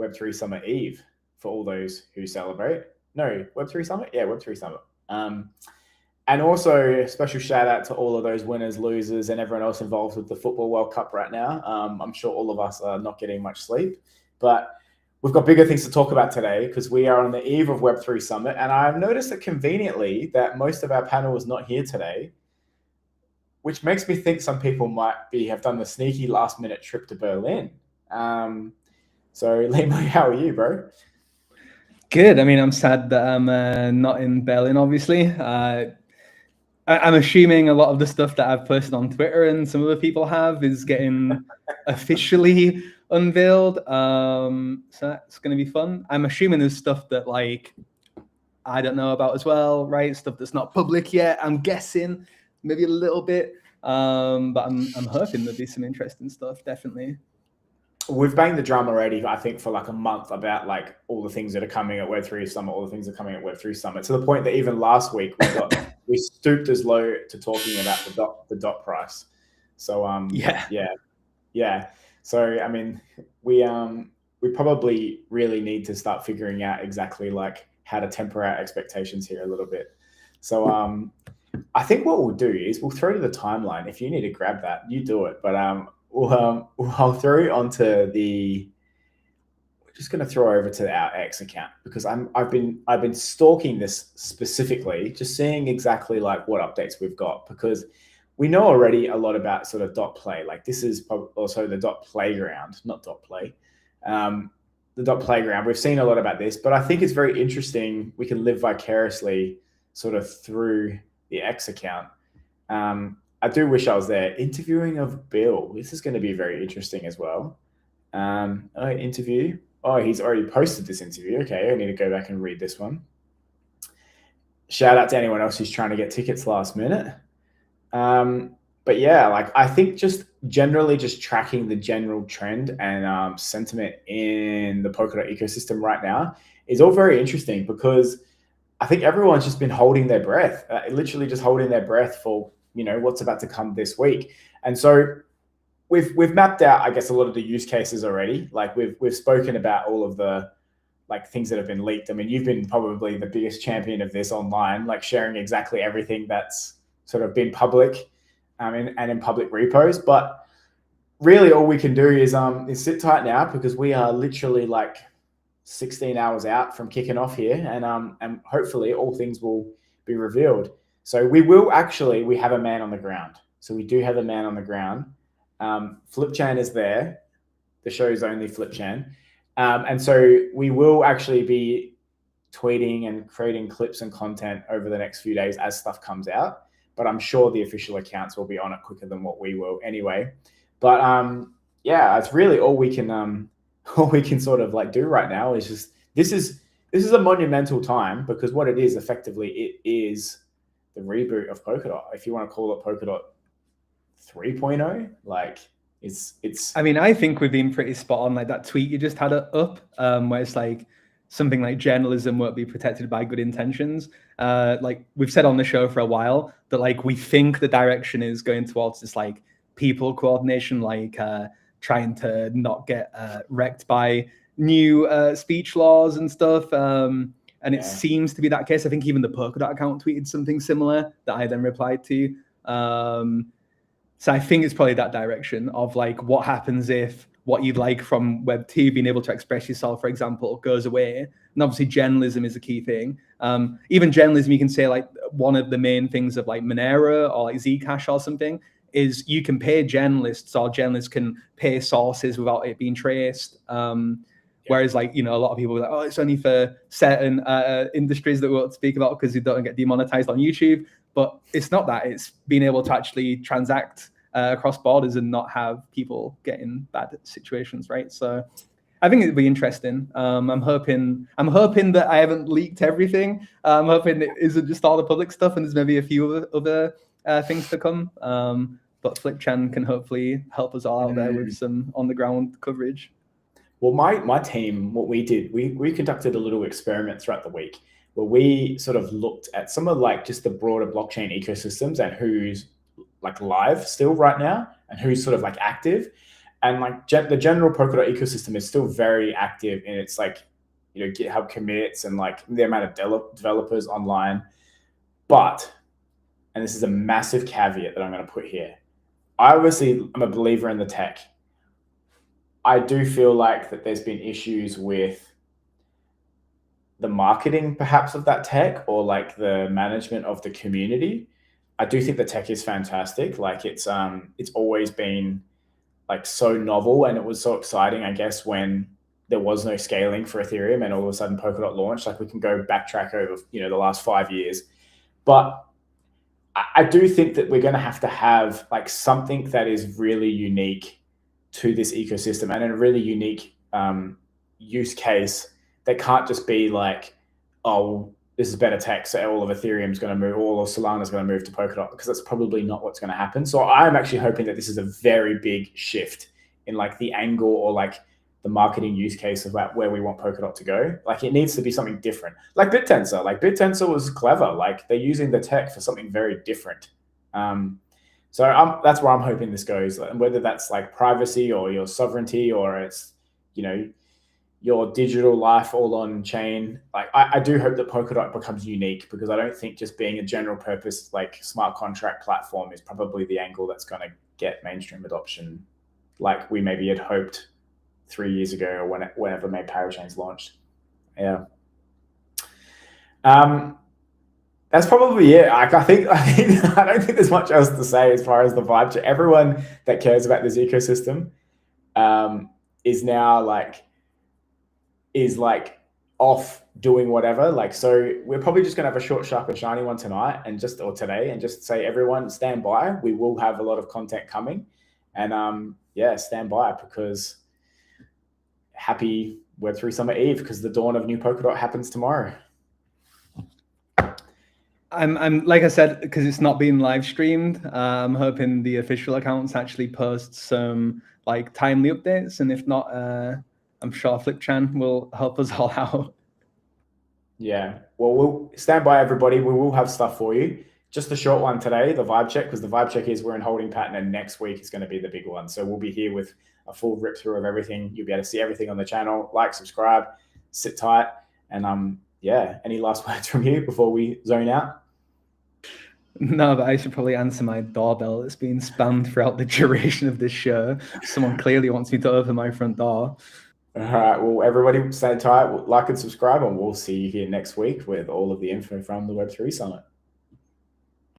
Web3 Summit Eve for all those who celebrate. No, Web3 Summit? Yeah, Web3 Summit. And also a special shout out to all of those winners, losers, and everyone else involved with the Football World Cup right now. I'm sure all of us are not getting much sleep, but we've got bigger things to talk about today because we are on the eve of Web3 Summit. And I've noticed that conveniently that most of our panel is not here today, which makes me think some people might have done the sneaky last minute trip to Berlin. So Limo, how are you, bro? Good. I mean, I'm sad that I'm not in Berlin, obviously. I'm assuming a lot of the stuff that I've posted on Twitter and some other people have is getting officially unveiled. So that's going to be fun. I'm assuming there's stuff that like I don't know about as well, right? Stuff that's not public yet. I'm guessing maybe a little bit, but I'm hoping there'll be some interesting stuff, definitely. We've banged the drum already, I think, for like a month about like all the things that are coming at Web3 Summit, all the things that are coming at Web3 Summit, to the point that even last week we stooped as low to talking about the dot price. So yeah. So I mean, we probably really need to start figuring out exactly like how to temper our expectations here a little bit. So I think what we'll do is we'll throw to the timeline. If you need to grab that, you do it. But I'll throw onto we're just going to throw over to our X account because I've been stalking this specifically, just seeing exactly like what updates we've got, because we know already a lot about sort of dot play. Like this is also the dot playground, not dot play. The dot playground. We've seen a lot about this, but I think it's very interesting. We can live vicariously sort of through the X account. I do wish I was there. Interviewing of Bill. This is going to be very interesting as well. Interview. Oh, he's already posted this interview. Okay, I need to go back and read this one. Shout out to anyone else who's trying to get tickets last minute. But yeah, like I think just generally just tracking the general trend and sentiment in the Polkadot ecosystem right now is all very interesting because I think everyone's just been holding their breath, literally just holding their breath for what's about to come this week. And so we've mapped out, I guess, a lot of the use cases already. Like we've spoken about all of the like things that have been leaked. I mean, you've been probably the biggest champion of this online, like sharing exactly everything that's sort of been public and in public repos. But really all we can do is sit tight now because we are literally like 16 hours out from kicking off here, and hopefully all things will be revealed. So we have a man on the ground. So we do have a man on the ground. Flipchan is there. The show's only Flipchan. And so we will actually be tweeting and creating clips and content over the next few days as stuff comes out. But I'm sure the official accounts will be on it quicker than what we will anyway. But yeah, it's really all we can sort of like do right now is just this is a monumental time because what it is effectively, it is the reboot of Polkadot. If you want to call it Polkadot 3.0, like it's. I mean, I think we've been pretty spot on. Like that tweet you just had up, where it's like something like journalism won't be protected by good intentions. Like we've said on the show for a while that like we think the direction is going towards this like people coordination, like trying to not get wrecked by new speech laws and stuff. And it seems to be that case. I think even the Polkadot account tweeted something similar that I then replied to. So I think it's probably that direction of like what happens if what you'd like from Web 2, being able to express yourself, for example, goes away. And obviously journalism is a key thing. Even journalism, you can say like one of the main things of like Monero or like Zcash or something is you can pay journalists or journalists can pay sources without it being traced. Whereas like, a lot of people are like, oh, it's only for certain industries that we won't speak about because you don't get demonetized on YouTube. But it's not that. It's being able to actually transact across borders and not have people get in bad situations, right? So I think it'd be interesting. I'm hoping that I haven't leaked everything. I'm hoping it isn't just all the public stuff and there's maybe a few other things to come. But Flipchan can hopefully help us all out there with some on-the-ground coverage. Well, my team, what we did, we conducted a little experiment throughout the week where we sort of looked at some of like just the broader blockchain ecosystems and who's like live still right now and who's sort of like active. and like the general Polkadot ecosystem is still very active in its like, GitHub commits and like the amount of developers online. But, and this is a massive caveat that I'm going to put here, I obviously am a believer in the tech. I do feel like that there's been issues with the marketing perhaps of that tech, or like the management of the community. I do think the tech is fantastic. Like it's always been like so novel, and it was so exciting, I guess, when there was no scaling for Ethereum and all of a sudden Polkadot launched. Like we can go backtrack over, the last 5 years. But I do think that we're going to have like something that is really unique to this ecosystem, and a really unique use case that can't just be like, oh, this is better tech, so all of Ethereum is going to move, all of Solana is going to move to Polkadot, because that's probably not what's going to happen. So I'm actually hoping that this is a very big shift in like the angle, or like the marketing use case about where we want Polkadot to go. Like it needs to be something different. Like BitTensor. Like BitTensor was clever. Like they're using the tech for something very different. So that's where I'm hoping this goes. And whether that's like privacy or your sovereignty, or it's, your digital life all on chain. Like I do hope that Polkadot becomes unique, because I don't think just being a general purpose like smart contract platform is probably the angle that's going to get mainstream adoption, like we maybe had hoped 3 years ago, or whenever Made Parachains launched. Yeah. That's probably it. I don't think there's much else to say as far as the vibe. Everyone that cares about this ecosystem is now like off doing whatever. Like, so we're probably just gonna have a short, sharp, and shiny one tonight, or today, and just say, everyone stand by. We will have a lot of content coming, and stand by, because happy Web3 Summer Eve, because the dawn of new Polkadot happens tomorrow. I'm like I said, because it's not being live streamed, I'm hoping the official accounts actually post some like timely updates, and if not, I'm sure FlipChan will help us all out. Yeah, well, we'll stand by, everybody. We will have stuff for you. Just a short one today, the vibe check, because the vibe check is we're in holding pattern, and next week is going to be the big one. So we'll be here with a full rip through of everything. You'll be able to see everything on the channel. Like, subscribe, sit tight, and any last words from you before we zone out? No, but I should probably answer my doorbell. It's been spammed throughout the duration of this show. Someone clearly wants me to open my front door. All right, well, everybody stay tight, like and subscribe, and we'll see you here next week with all of the info from the Web3 Summit.